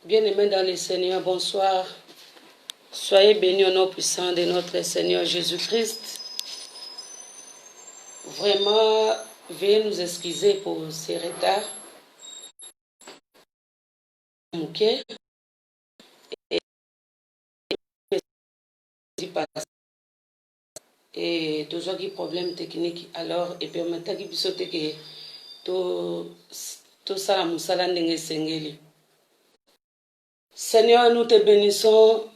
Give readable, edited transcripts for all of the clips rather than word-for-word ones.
Bien-aimés dans le Seigneur, bonsoir. Soyez bénis au nom puissant de notre Seigneur Jésus-Christ. Vraiment, veuillez nous excuser pour ces retards. Ok? Et toujours des problèmes techniques. Alors, et puis, maintenant, il faut que tout ça, nous allons. Seigneur, nous te bénissons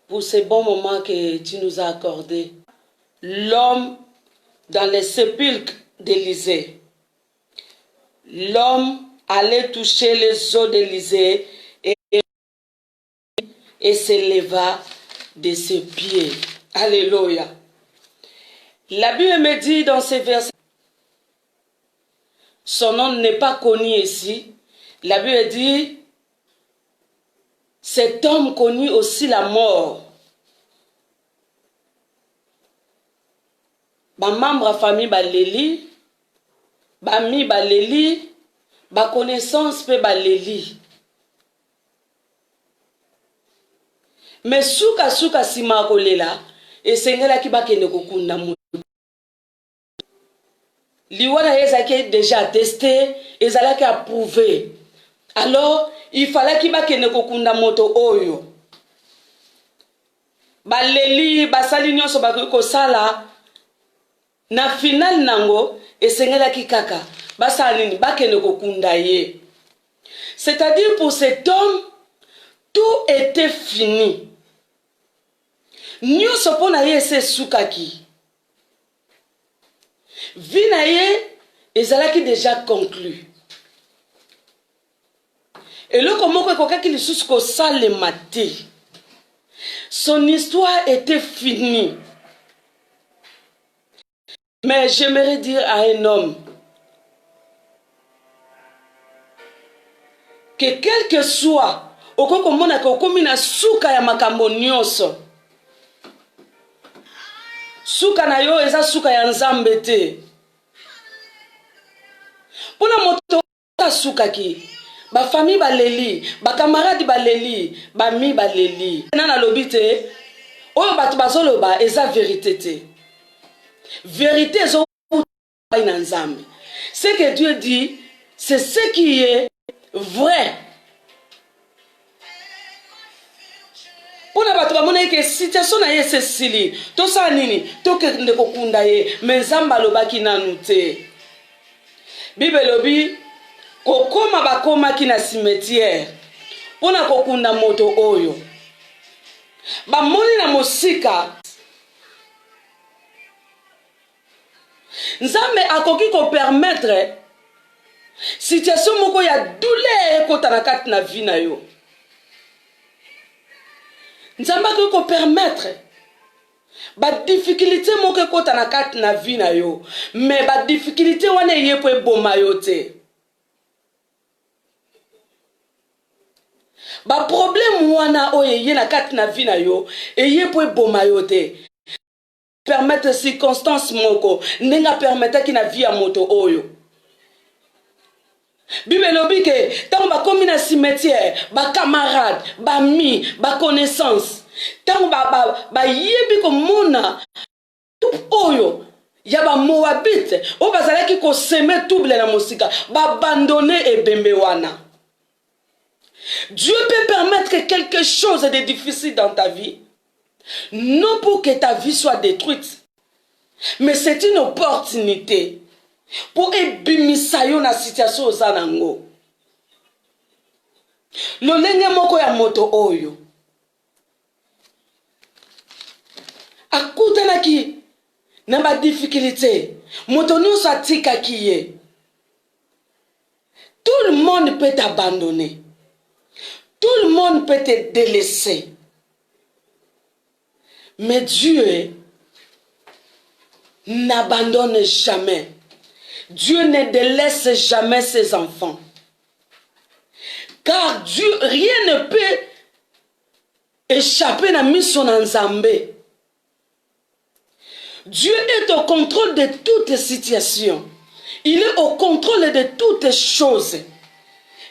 pour ces bons moments que tu nous as accordés. L'homme dans les sépulcres d'Élysée. L'homme allait toucher les os d'Élysée et s'éleva de ses pieds. Alléluia. La Bible me dit dans ces versets, son nom n'est pas connu ici. La Bible dit, cet homme connut aussi la mort. Ba membre de famille baleli, ba mi baleli, ba connaissance pe baleli. Mais suka sima kolela, et sengela ki ba kende kokunda mo. Liwana ezaki déjà testé, ezalaki approuvé. Alors, il fallait qu'il ba kende kokunda moto oyo. Baleli, basali nyonso ba ko sala. Na final nango, esengela ki kaka, basa nini, bakene kokunda ye. C'est-à-dire pour cet homme, tout était fini. Nyo sopona ye se sukaki. Vina ye, ezalaki déjà conclu. Et le comment kokaki li susko sale maté. Son histoire était finie. Mais j'aimerais dire à un homme que quel que soit, okokomona kokomina suka ya makambo nyonso. Suka na yo eza suka ya nzambe te. Pona moto suka ki, ba famille baleli, ba camarade baleli, ba mi baleli. Nana lobite, oyo batu bazoloba eza vérité te. Vérité, ce que Dieu dit, c'est ce qui est vrai. Pour la bataille, que situation na yese sili, to sa nini, to ke ndeko kunda ye, menzamba lobaki na nute. Bible lobi, kokoma bakoma ki na cimetière, pona kokunda moto oyo. Ba moni na mosika. Nzambe akoki ko permettre situation moko ya douleur ko tanakati na vie na yo. Nzambe akoki ko permettre ba difficulté moko ko tanakati na vie na yo, mais ba difficulté wana ye po eboma yo te. Ba problème wana oye ye na kati na vie na yo, e ye po eboma yo te. Permettre circonstances moko nenga permettre ki na vie ya moto oyo. Bible lobi ke tant ba komi na cimetière, ba camarade, ba mi, ba connaissance, tant ba yebi ko mona oyo ya ba moabite, o bazala ki ko semer double na mosika, ba abandonner ebembe wana. Dieu peut permettre quelque chose de difficile dans ta vie. Non pour que ta vie soit détruite, mais c'est une opportunité pour ebimisa yo na situation ozanango. Lolenge moko ya moto oyo akutanaki na ba difficulté, moto nyonso atikaki ye. Tout le monde peut t'abandonner, tout le monde peut te délaisser. Mais Dieu n'abandonne jamais. Dieu ne délaisse jamais ses enfants. Car Dieu, rien ne peut échapper à la mission d'Nzambe. Dieu est au contrôle de toutes les situations. Il est au contrôle de toutes les choses.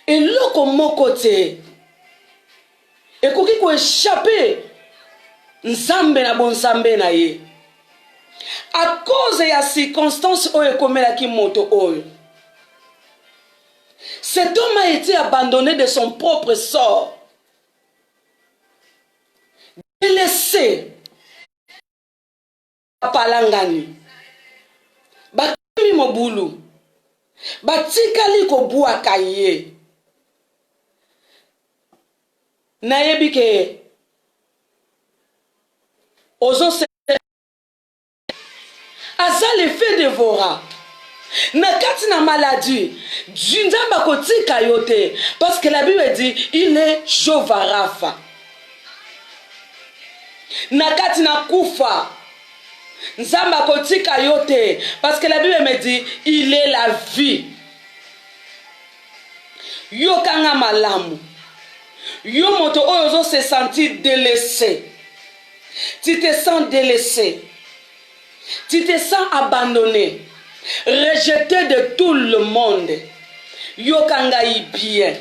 Et là, comme mon côté, ekoki ko échapper nzambe na bonzambe na ye à cause ya circonstance oyo ekomelaki moto oyo. Cet homme a été abandonné de son propre sort, délaissé. Palangani bakimi mobulu batikali kobwaka ye. Nayebi ke ozo aza l'effet dévora na kati na maladie nzambe akotika yo te, parce que la Bible dit il est Jéhovah Rapha. Na kati na kufa nzambe akotika yo te, parce que la Bible me dit il est la vie. Yo kanga malamu, yo moto oyo ozo se sentir délaissé, tu te sens délaissé, tu te sens abandonné, rejeté de tout le monde. Yo kanga bien.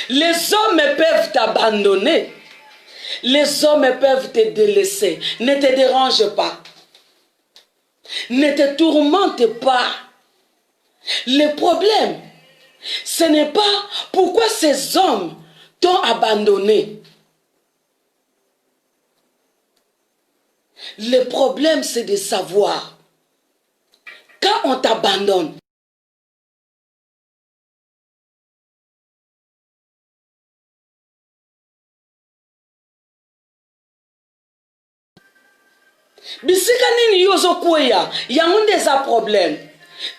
Les hommes peuvent t'abandonner, les hommes peuvent te délaisser. Ne te dérange pas, ne te tourmente pas. Le problème, ce n'est pas pourquoi ces hommes t'ont abandonné. Le problème, c'est de savoir, quand on t'abandonne, bisika nini yozo kweya yango ndeza problème.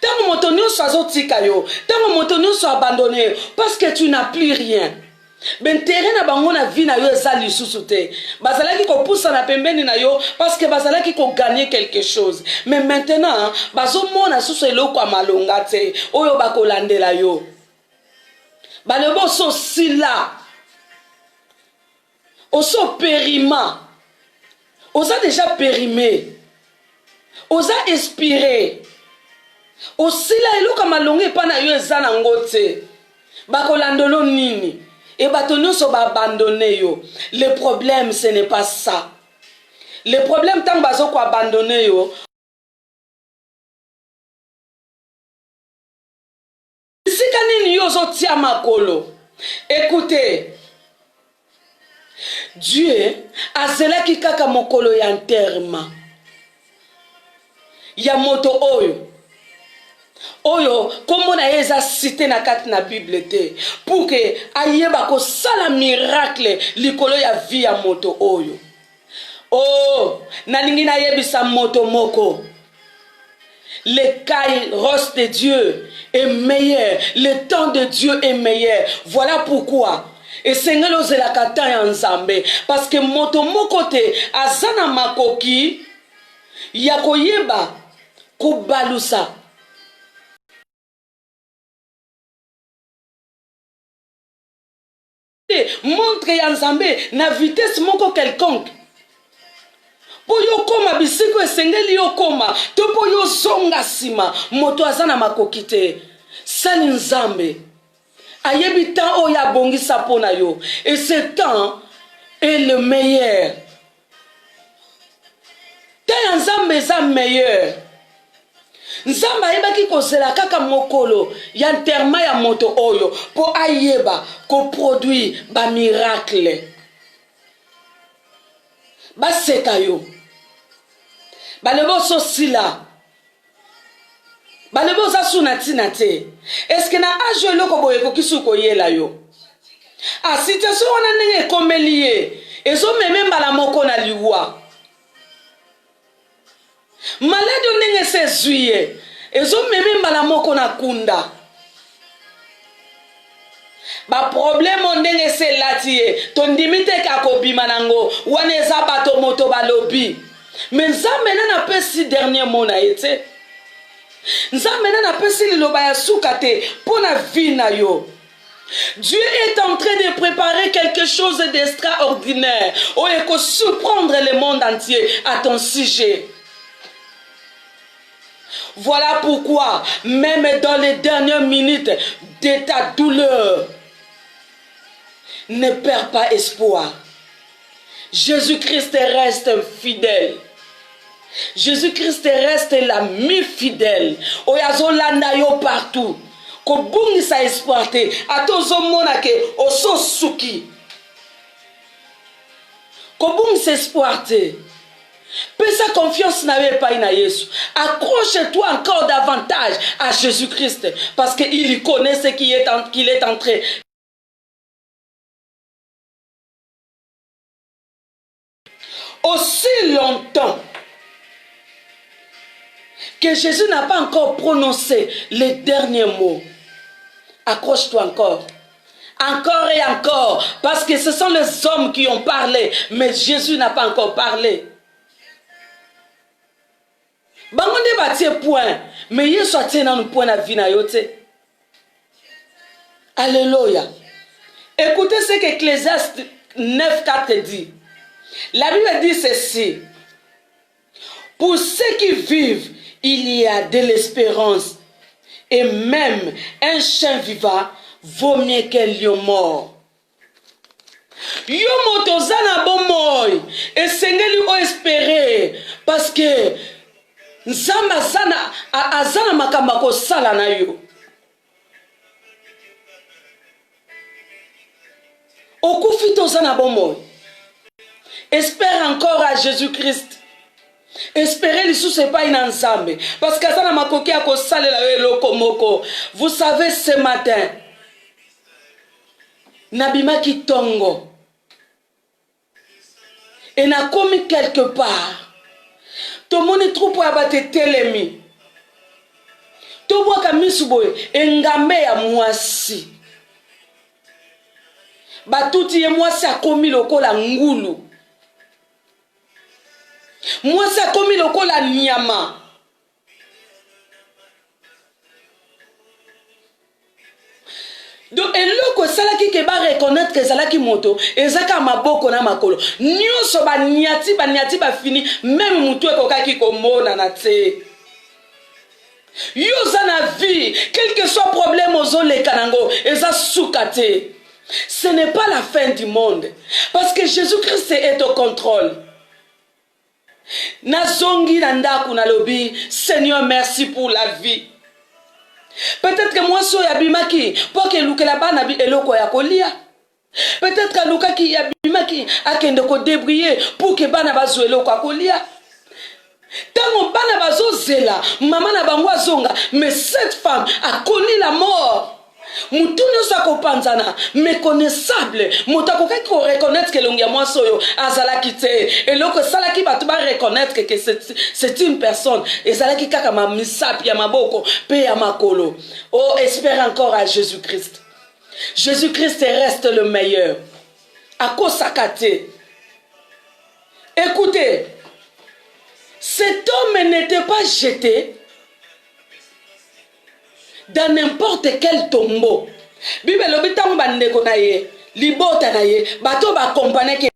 Tant moto nyonso azotika yo, tant moto nyonso abandonné parce que tu n'as plus rien. Ben terrain na bango na vie na yo eza lisusu te. Bazalaki ko poussa na pembeni na yo parce que bazalaki ko gagner quelque chose. Mais maintenant bazo mona susu eloko ya malonga te oyo bakolandela yo. Balebo so sila. Oso périma. Osa déjà périmé. Osa expiré. Osila eloko malonga epa na yo eza na ngote. Bakolandolo nini? Et batonyo so ba abandonné yo. Le problème ce n'est pas ça. Le problème tant bazo ko abandonné yo. Sika nini yo zo tia makolo. Écoutez. Dieu azelaki kaka mokolo ya enterrement. Ya moto oyo. Oyo kombo na eza cité na kati na Bible te pour que ayeba ko sala miracle likolo ya vie ya moto oyo. Oh, nalingi na yebisa moto moko. Le kairos de Dieu est meilleur, le temps de Dieu est meilleur. Voilà pourquoi et sengelo zela kata ya nzambe, parce que moto moko te azana makoki ya koyeba ko balusa. Montre ya nzambe na vitesse moko quelconque. Po yo koma bisiko esengeli yo koma, to po yo zonga sima, moto azana makoki te. Sali nzambe ayebi temps oyo abongisa pona yo, et ce temps est le meilleur. Temps ya nzambe eza meilleur. Nzamba ayebaki kozela kaka mokolo ya enterrement ya moto oyo po ayeba ko produit ba miracle. Baseka yo. Balebo so sila. Balebo za sunatina te. Eske na ajo eloko boye ko kisuko yela yo. A situation wana ndenge komeliye. Ezo meme mbala moko na liwa. Malade ndenge se zuye. Ezo meme mbala moko na kunda. Ba problème ndenge se latiye. Tondimite kakobima nango. Wane eza bato moto balobi. Mais nzambe na pesi dernier mot na ete. Nzambe na pesi liloba ya suka te pona vie na yo. Dieu est en train de préparer quelque chose d'extraordinaire. Oh, il faut surprendre le monde entier à ton sujet. Voilà pourquoi, même dans les dernières minutes de ta douleur, ne perds pas espoir. Jésus-Christ reste fidèle. Jésus-Christ reste l'ami fidèle. Oyazolanda yo partout. Ko bungi sa exploité. Atozo monake oso suki. Ko bungi sa exploité. Pèse sa confiance n'avait pas na Yesu. Accroche-toi encore davantage à Jésus-Christ. Parce qu'il connaît ce qu'il est en train. Aussi longtemps que Jésus n'a pas encore prononcé les derniers mots. Accroche-toi encore. Encore et encore. Parce que ce sont les hommes qui ont parlé. Mais Jésus n'a pas encore parlé. Bangonde batie point. Mais Yesu a tenu dans point la vie na yote. Alléluia. Écoutez ce qu'Ecclésiaste 9:4 dit. La Bible dit ceci. Pour ceux qui vivent, il y a de l'espérance. Et même un chien vivant vaut mieux qu'un lion mort. Yo motoza na bomoy. Et sengeli o espérer. Parce que Nzamba azana makamba ko sala na yo. Okufi toza na bomoy. Espère encore à Jésus-Christ. Espérez les sous pas une ensemble. Parce que ça n'a pas coquille à cause moko. Vous savez ce matin, Nabima qui tongo. Et n'a commis quelque part. Tout le monde est trop pour abattre telemi. Tout le monde a mis sous boy. Et ngame à moi si. Batouti et moi ça a commis le col à ngoulou. Moi, ça a commis le col à Nyama. Donc, et là, ça qui va reconnaître que ça qui moto, et ça qui m'a beaucoup na makolo. Nyo so ba niati ba fini, même mutu e koka ki komona na te. Yo za na vie, quel que soit problème aux les kanango, et ça soukate. Ce n'est pas la fin du monde, parce que Jésus-Christ est au contrôle. Nazongi nandaku na lobi, Seigneur, merci pour la vie. Peut-être que moi, so yabimaki, pour que luke la bana bi eloko ya kolia. Peut-être que luka ki yabimaki, akende ko débrier, pour que bana bazo eloko ya kolia. Tango bana bazo zela, maman na bangwa zonga, mais cette femme a connu la mort. Mutuno sako panzana méconnaissable mutako ko reconnaître que longia moi soyo azala kite et loko sala ki batu ba reconnaître que c'est une personne et sala ki kaka ma misapi ya maboko pe ya makolo. Oh, espère encore à Jésus-Christ. Jésus-Christ reste le meilleur. Akosakate. Écoutez, cet homme n'était pas jeté dans n'importe quel tombeau. Bible l'obétant bandeko na ye, libota na ye, bato ba compagnie ke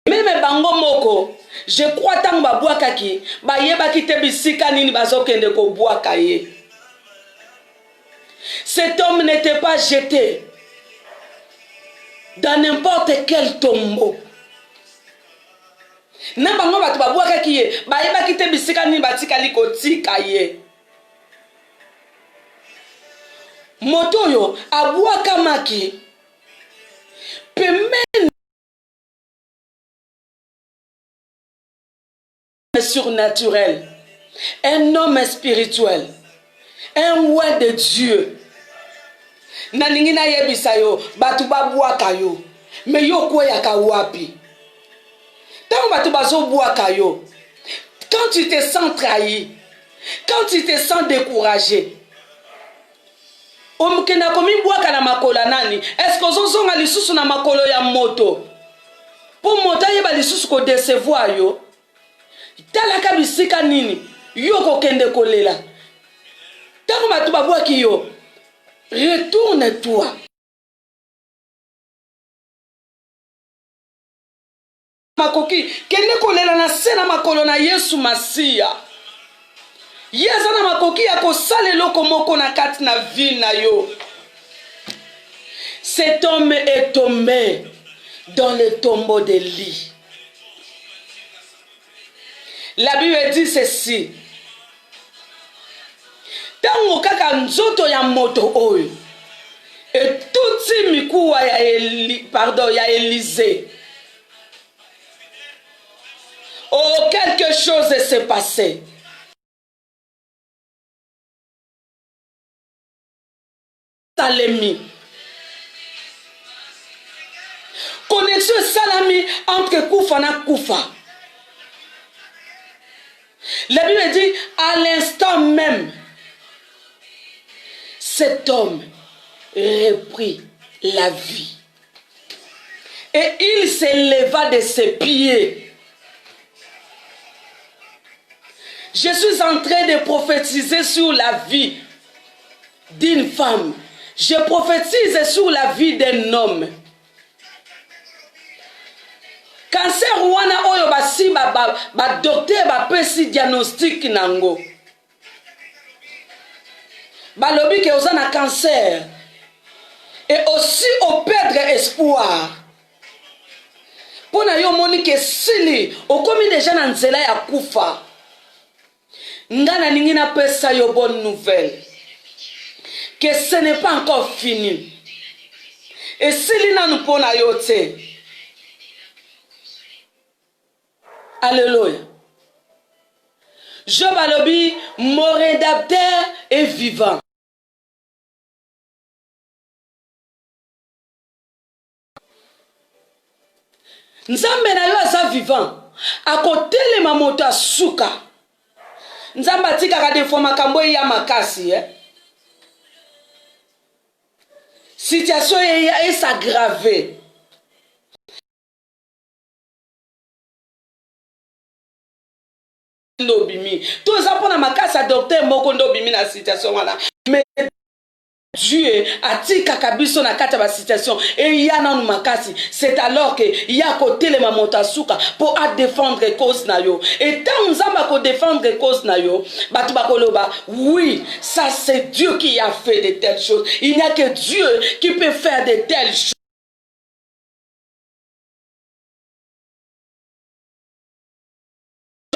même bango moko, je crois tant ba boaka ki, ba yeba ki te bisika nini bazokende ko boaka ye. Cet homme n'était pas jeté dans n'importe quel tombeau. Na bango batu babwaka kiye ba yeba kite bisika ni batika liko tika ye moto yo abwaka maki pemene surnaturel, un homme spirituel, un roi de Dieu. Na ningina yebisa yo batu babwaka yo me yo kweya ka wapi. Quand tu te sens trahi, quand tu te sens découragé, est-ce que ozozonga lisusu na makolo ya moto pour moto yeba lisusu ko décevoir yo talaka bisika nini yo ko kende kolela tango batu babwaki yo retourne-toi. Makoki kende kolela na sena makolo na Yesu Masia. Yeza na makoki ya kosale loko moko na kati na vie na yo. Cet homme est tombé dans le tombeau d'Élie. La Bible dit ceci. Tango kaka nzoto ya moto oyo. Et tout mikuwa ya Élisée. Oh, quelque chose s'est passé. Salami. Connexion salami entre Koufa et Koufa. La Bible dit, à l'instant même, cet homme reprit la vie. Et il s'éleva de ses pieds. Je suis en train de prophétiser sur la vie d'une femme. Je prophétise sur la vie d'un homme. Cancer wana oyo basi ba docteur ba pesi diagnostic nango. Ba lobi ke oza na cancer. Et aussi au perdre espoir. Pona yo moni ke sili okomi déjà na nzela ya kufa. Ngana ningi na pesa yo bonne nouvelle. Que ce n'est pas encore fini. Et sili na nous pona yo te. Alléluia. Job alobi, mon rédacteur est vivant. Nzambe na yo aza vivant. A côté le mamoto asuka. Nzambe atikaka de fois makambo ya makasi. Situation est s'aggraver. Ndobimi. Tout ça pour la makasa docteur moko ndobimi na situation wana. Mais Dieu a dit kakabiso na kata ba situation et il y a nan makasi. C'est alors que il y a côté le mamota suka pour à défendre cause na yo. Et tant nzamba ko défendre cause na yo, batu bakoloba, oui, ça c'est Dieu qui a fait de telles choses. Il n'y a que Dieu qui peut faire de telles choses.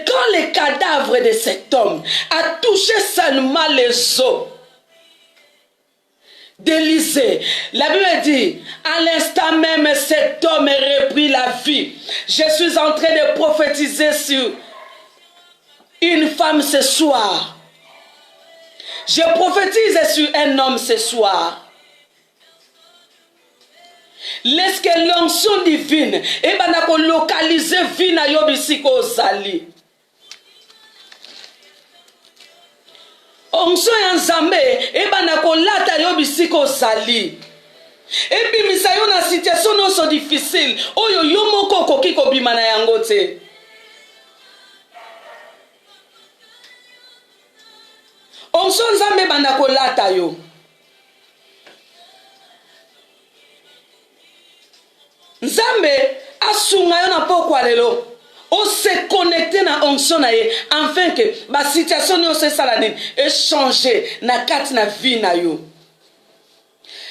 Quand le cadavre de cet homme a touché seulement les os d'Élisée, la Bible dit, à l'instant même cet homme reprit la vie. Je suis en train de prophétiser sur une femme ce soir. Je prophétise sur un homme ce soir. Laisse que l'onction divine et banako localiser vie na yobisiko zali. Onction ya nzambe ebana kolata yo bisiko zali. Ebi misayo na situation no so difficile oyo yo moko koki ko bimana yango te. Onction nzambe bana kolata yo. Nzambe asunga yo na pokwa lelo. On se connecter na onction na ye afin que ba situation yo se saladine et changer na kat na vie na yo.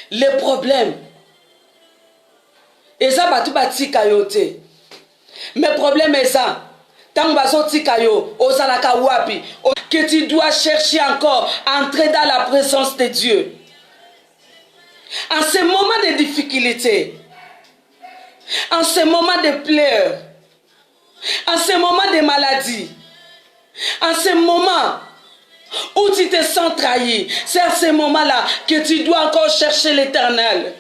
Le problème eza batu batika yo te. Mais problème eza tant bazo tika yo ozalaka wapi que tu dois chercher encore entrer dans la présence de Dieu. En ce moment de difficulté, en ce moment de pleurs, en ce moment de maladie, en ce moment où tu te sens trahi, c'est à ce moment-là que tu dois encore chercher l'Éternel.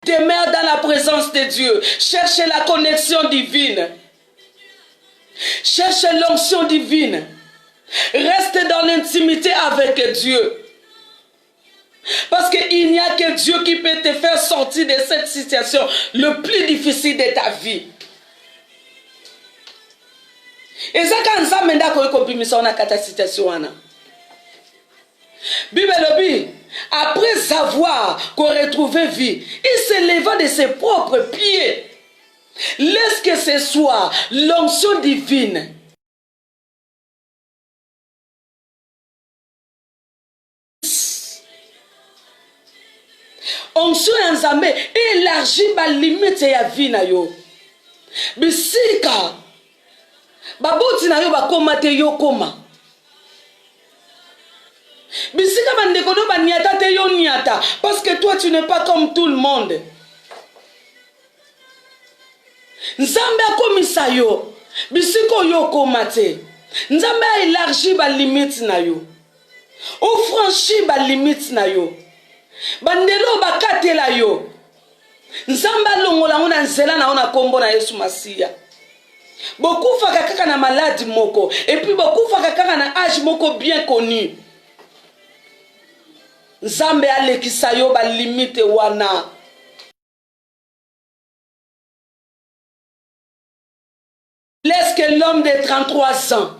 Demeure dans la présence de Dieu. Cherche la connexion divine. Cherche l'onction divine. Reste dans l'intimité avec Dieu. Parce qu'il n'y a que Dieu qui peut te faire sortir de cette situation le plus difficile de ta vie. Et ça quand ça m'a dit qu'on bimisa na kata situation ana. Bible lobi après avoir qu'on retrouvé vie, il se leva de ses propres pieds. Laisse que ce soit l'onction divine. nzambe élargi ba limite ya vie na yo. Bisika baboti na yo bakoma te yo koma. Bisika bandeko no baniata te yo niata parce que toi tu n'es pas comme tout le monde. Nzambe akomisa yo bisiko yo koma te. Nzambe a élargi ba limite na yo. O franchi ba limite na yo. Bandelo bakatela yo. Nzamba longola ngona nzela na ona kombo na Yesu Masiya. Bokufa kaka na maladie moko et puis bokufa kaka na âge moko bien connu. Nzambe alekisa yo ba limite wana. Laisse que l'homme de 33 ans,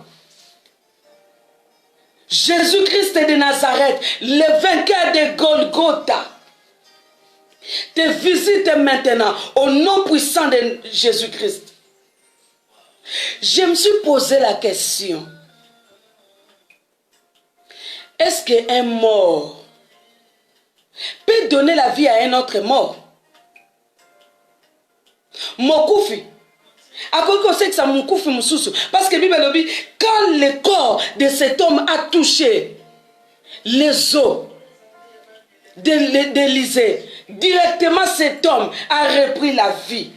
Jésus-Christ de Nazareth, le vainqueur de Golgotha, te visite maintenant au nom puissant de Jésus-Christ. Je me suis posé la question. Est-ce qu'un mort peut donner la vie à un autre mort? Mokoufi. À quoi qu'on sait que ça mokoufi moussoussou? Parce que Bible dit, quand le corps de cet homme a touché les os d'Élisée, directement cet homme a repris la vie.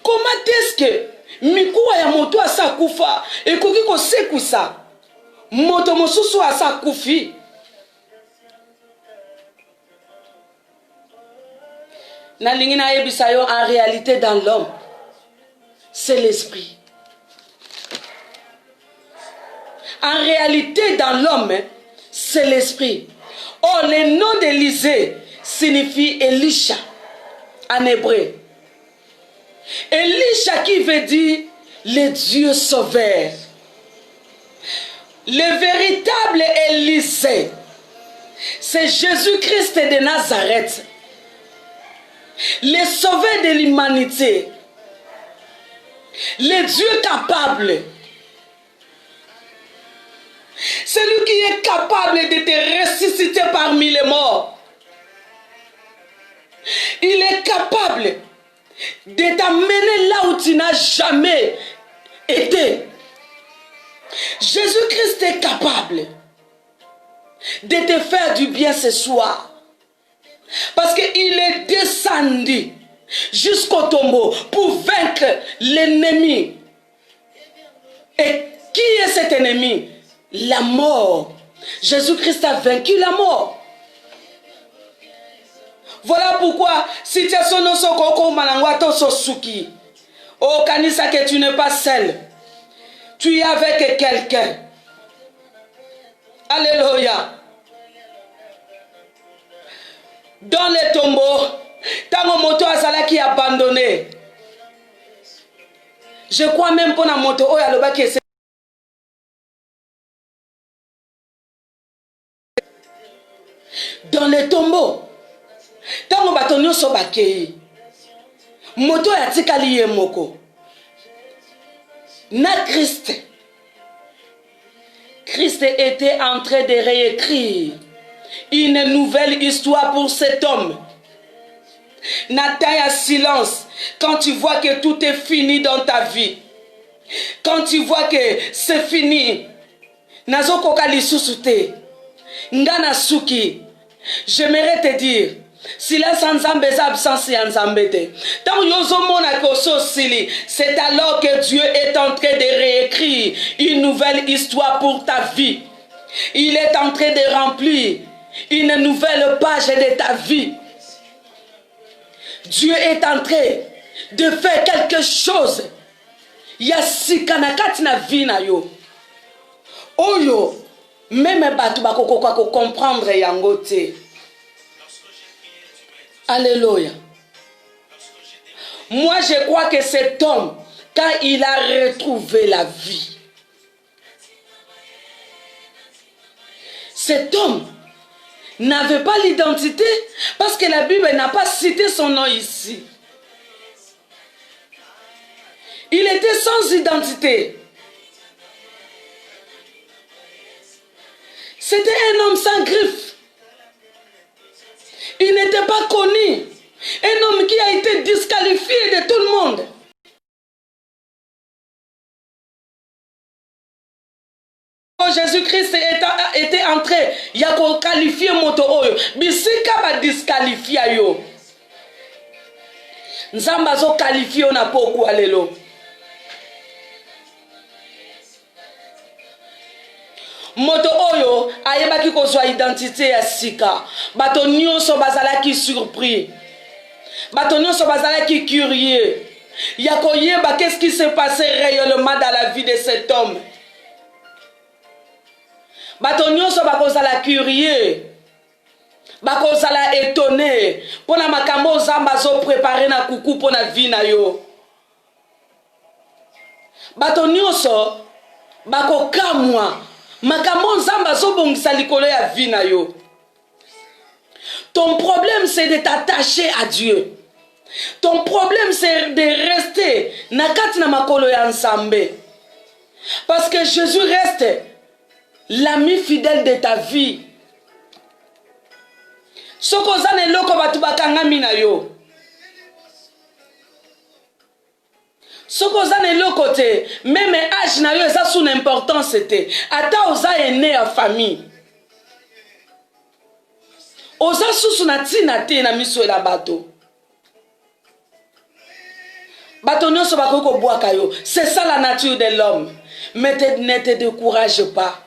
Comment est-ce que Mikuwa ya moto asa kufa et koki ko sekusa moto mosusu asa kufi? Na lingina yebisa yo, en réalité dans l'homme c'est l'esprit. En réalité dans l'homme c'est l'esprit. Or le nom d'Élisée signifie Elisha en hébreu. Elisha qui veut dire le Dieu sauveur. Le véritable Élisée, c'est Jésus-Christ de Nazareth, le sauveur de l'humanité, le Dieu capable. Celui qui est capable de te ressusciter parmi les morts. Il est capable de t'amener là où tu n'as jamais été. Jésus-Christ est capable de te faire du bien ce soir. Parce qu'il est descendu jusqu'au tombeau pour vaincre l'ennemi. Et qui est cet ennemi? La mort. Jésus-Christ a vaincu la mort. Voilà pourquoi situation no sokoko manangwato sosuki. Oh kanisa, que tu n'es pas seul. Tu es avec quelqu'un. Alléluia. Dans les tombeaux, tango moto azala qui abandonné. Je crois même pour la moto oh yaloba qui est dans les tombeaux. Tango batonyo so bakei. Moto ya tikali ye moko. Na Christ. Christ était en train de réécrire une nouvelle histoire pour cet homme. N'attends à silence quand tu vois que tout est fini dans ta vie. Quand tu vois que c'est fini. Nazo kokali susute. Ngana suki. J'aimerais te dire, silence ensemble et absence ensemble. Tant yozo mona koso sili, c'est alors que Dieu est en train de réécrire une nouvelle histoire pour ta vie. Il est en train de remplir une nouvelle page de ta vie. Dieu est en train de faire quelque chose. Yasikanakati na vie na yo. Oyo. Même batu bakoko comprendre yango te. Alléluia. Moi je crois que cet homme, quand il a retrouvé la vie, cet homme n'avait pas l'identité parce que la Bible n'a pas cité son nom ici. Il était sans identité. C'était un homme sans griffes. Il n'était pas connu. Un homme qui a été disqualifié de tout le monde. Jésus-Christ était entré, il a qualifié moto oyo. Bisika ba disqualifié yo. Nzamba zo qualifié na poku alelo. Moto oyo ayebaki kozwa identité ya sika. Bato nyonso bazalaki surpris. Bato nyonso bazalaki curieux. Ya koyeba qu'est-ce qui s'est passé réellement dans la vie de cet homme. Bato nyonso bakozala curieux. Bakozala étonné. Pona makambo zamba zo préparer na kuku pona vie na yo. Bato nyonso bakokamwa. Makambo zamba zo bongisa likolo ya vie na yo. Ton problème c'est de t'attacher à Dieu. Ton problème c'est de rester na kati na makolo ya Nzambe. Parce que Jésus reste l'ami fidèle de ta vie. Soko zane loko batu bakangami na yo. Soko zane loko te, même âge na yo eza sous importance te. Ata oza aîné en famille. Oza susu na tina te na miso la bato. Bato nyonso bakoki kobwaka yo. C'est ça la nature de l'homme. Mais ne te décourage pas.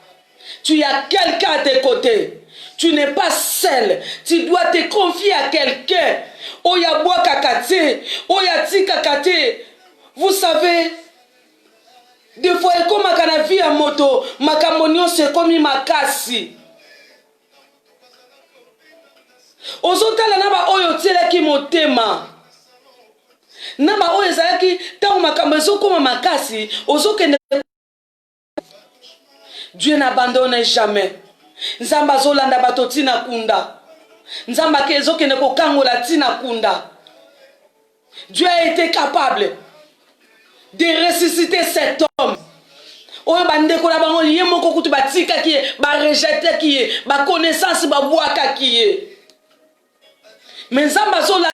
Tu as quelqu'un à tes côtés. Tu n'es pas seul. Tu dois te confier à quelqu'un. Oya bois kakate. Oya ti kakate. Vous savez, des fois, comme ma vie à moto, ma camonio c'est comme ma casse. Ozotala naba oyo tele ki motema. Naba oyo zaki tango makambo ezokoma makasi, ozokende. Dieu n'abandonne jamais. Nzamba zolanda bato tina kunda. Nzamba kezo kende kokangola tina kunda. Dieu a été capable de ressusciter cet homme. Oyo bandeko na bango ye moko kutu batika ki ba rejeter ki ba connaissance ba bwaka ki. Mais nzamba zolanda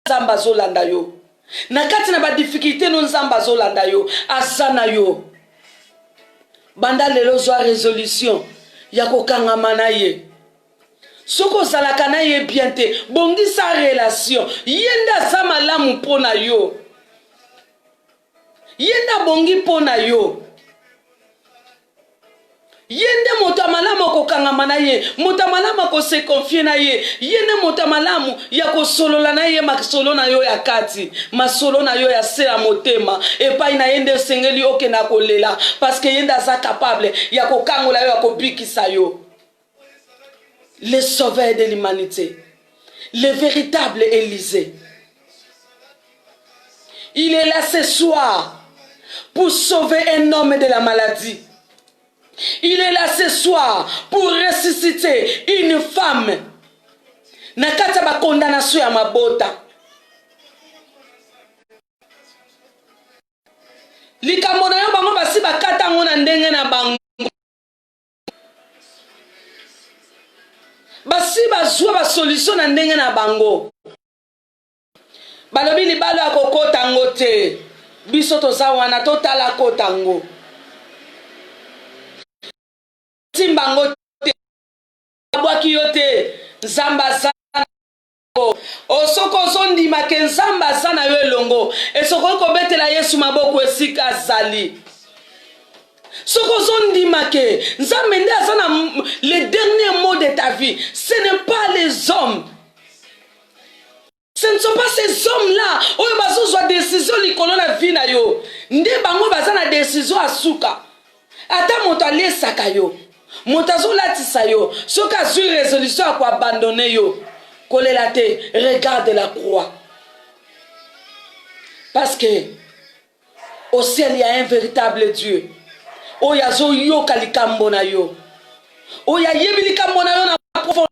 nzamba zolanda yo. Na kati na ba difficulté no nzamba zolanda yo azana yo. Banda lelo zwa résolution ya kokangama na ye. Soko zalaka na ye bien te bongi sa relation yenda za malamu pona yo. Yenda bongi pona yo. Yende motamalamu kokangama na ye, motamalamu ko se confier na ye, yende motamalamu ya ko solola na ye makisolo na yo ya kati, masolo na yo ya sela motema, et pa ina yende sengeli oke na kolela, parce que yenda za capable ya ko kangola yo ya ko bikisa yo. Le sauveur de l'humanité, le véritable Élysée. Il est là ce soir pour sauver un homme de la maladie. Il est là ce soir pour ressusciter une femme. Nakata ba condamnation ya mabota. Likambo na yo bango basi bakata ngo na ndenge na bango. Basi bazwa ba solution na ndenge na bango. Balobi libalo akokota ngo te. Biso toza wana totala kota ngo. Timbango te abwaki yo te nzamba zana osoko zondi make nzamba zana yo elongo esoko kobetela Yesu maboko esika azali soko zondi make nzambe nde azana le dernier mot de ta vie. Ce n'est pas les hommes. Ce ne sont pas ces hommes-là oyo bazozwa décision likolo na vie na yo nde bango bazana décision asuka ata moto alesaka yo Montazo latisa yo, soka zui résolution à quoi abandonner yo. Kolela te, regarde la croix. Parce que au ciel il y a un véritable Dieu. Oya zo yo kalikambo na yo. Oya yebili kambo na yo na profondeur.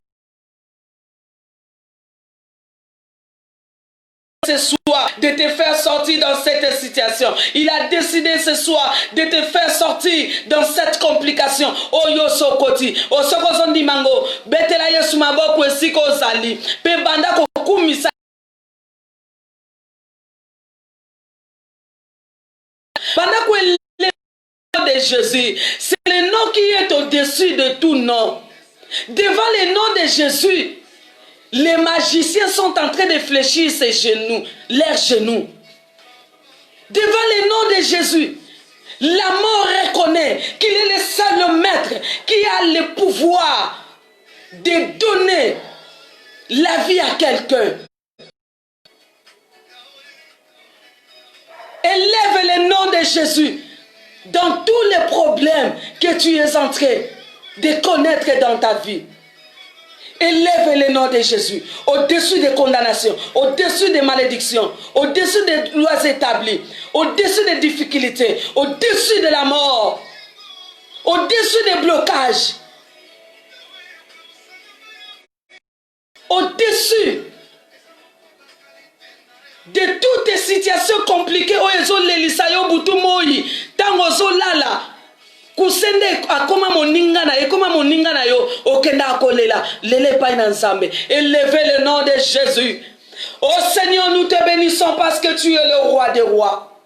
ce soir de te faire sortir dans cette situation. Il a décidé ce soir de te faire sortir dans cette complication. Oyo sokoti, osoko zondi mango, betela yesu maboko esiko zali, pe banda kokumisa. Pendant que le nom de Jésus, c'est le nom qui est au-dessus de tout nom. Devant le nom de Jésus, les magiciens sont en train de fléchir ses genoux, leurs genoux. Devant le nom de Jésus, la mort reconnaît qu'il est le seul maître qui a le pouvoir de donner la vie à quelqu'un. Élève le nom de Jésus dans tous les problèmes que tu es en train de connaître dans ta vie. Élève le nom de Jésus au-dessus des condamnations, au-dessus des malédictions, au-dessus des lois établies, au-dessus des difficultés, au-dessus de la mort, au-dessus des blocages, au-dessus de toutes les situations compliquées. Oezo lelisayo butumoi tango zolala kusende akoma moninga na ekoma moninga na yo okenda akolela lele pa na nzambe. Élevez le nom de Jésus. Oh Seigneur, nous te bénissons parce que tu es le roi des rois.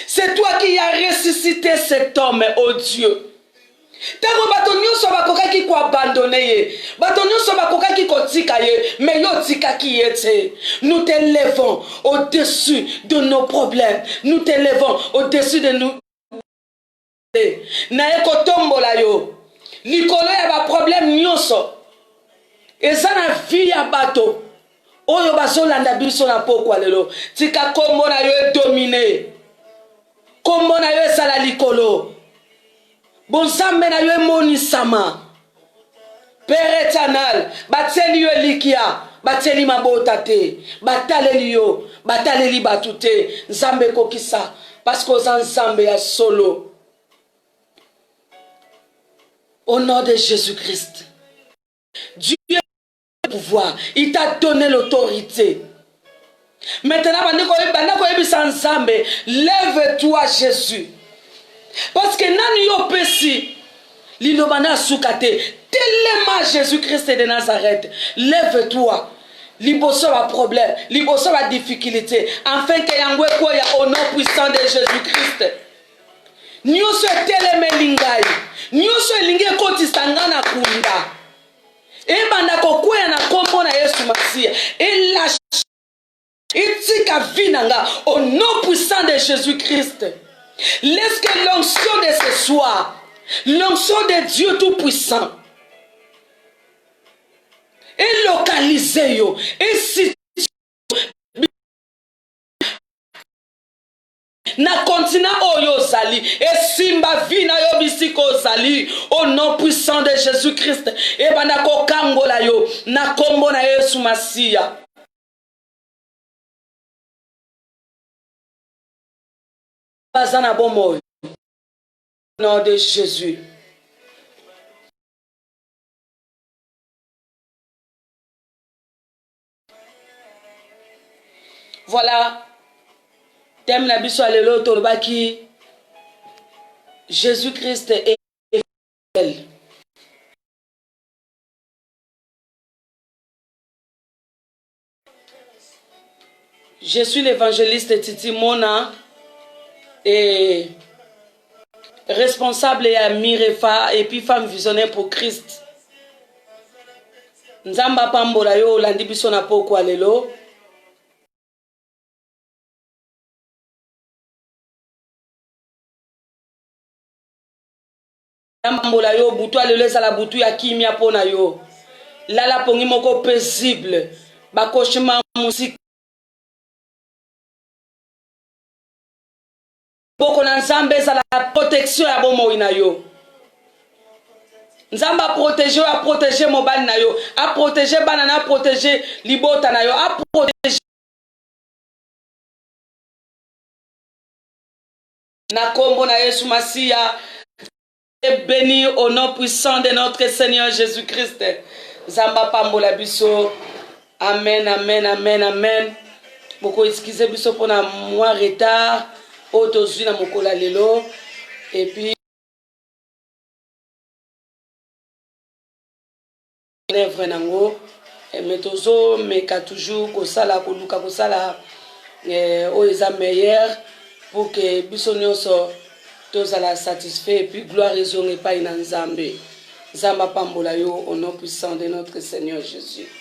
C'est toi qui as ressuscité cet homme, oh Dieu. Tango bato nyonso bakokaki ko abandonner ye, bato nyonso bakokaki ko tika ye, mais yo tika ki ye. Nous t'élevons au-dessus de nos problèmes. Nous t'élevons au-dessus de nous. Na ekotombola yo. Likolo ya ba problème nyonso. Eza na vie ya bato. Oyo bazolanda biso na pokwa lelo. Tika kombo na yo dominer. Kombo na yo ezala likolo. Bonzambe na yo monisama. Père éternel, bateli yo likia, bateli mabota te, bataleli yo, bataleli batute, nzambe kokisa, parce que nzambe ya solo. Au nom de Jésus-Christ, Dieu a le pouvoir, il t'a donné l'autorité. Maintenant, lève-toi Jésus. Parce que nani yo pesi lilobana sukate tellement Jésus-Christ de Nazareth, lève-toi. Liboso va problème, liboso va difficulté, afin que yangwe ko ya au nom puissant de Jésus-Christ. Nyoso teleme lingai, nyoso linge koti sangana kunda. E banda kokwea na kombo na Yesu Masia. Et la itika vinanga au nom puissant de Jésus-Christ. Laisse que l'onction de ce soir, l'onction de Dieu Tout-Puissant, est localisée, et si na continent oyo zali, et simba vina yo bisiko zali, au nom puissant de Jésus-Christ, et banako kangola yo, na kombo na Yesu Masia. Bazana bomo. Au nom de Jésus. Voilà. Thème la biso alelo tolbaki. Jésus-Christ est fidèle. Je suis l'évangéliste Titi Mona et responsable et ami Refa et puis femme visionnaire pour Christ. Nzamba pambola yo landi biso na pokwa lelo. Nzamba yo butu alelo ezala butu ya kimia pona yo. Lala pongi moko paisible. Bakoshima musika. Boko na nzambe za la protection ya bomo ina yo. Nzamba protéger a protéger mobile na yo, a protéger banana, a protéger libota na yo, a protéger na kombo na Yesu Masia. Béni au nom puissant de notre Seigneur Jésus-Christ. Nzamba pambola biso. Amen, amen, amen, amen. boko excusez biso pona moi retard oto zui na mokola lelo et puis œuvre nango mais tozo meka toujours kosala koluka kosala o eza meilleur pour que biso nyonso tozala satisfait et puis gloire ezonge epai na Nzambe. Nzambe apambola yo au nom puissant de notre Seigneur Jésus.